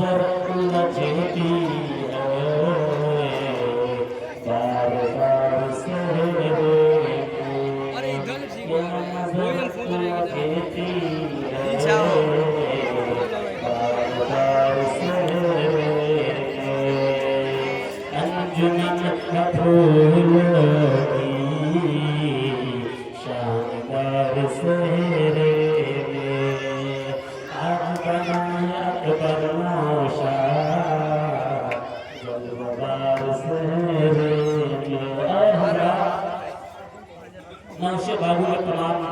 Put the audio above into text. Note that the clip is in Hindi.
नजर लचती है बार बार से ये नजर लचती है बार बार से अंजुमन फूलों की शानदार सेहरे अकबर नौशा जलवार सेहरे नौशे बाबू के तमाम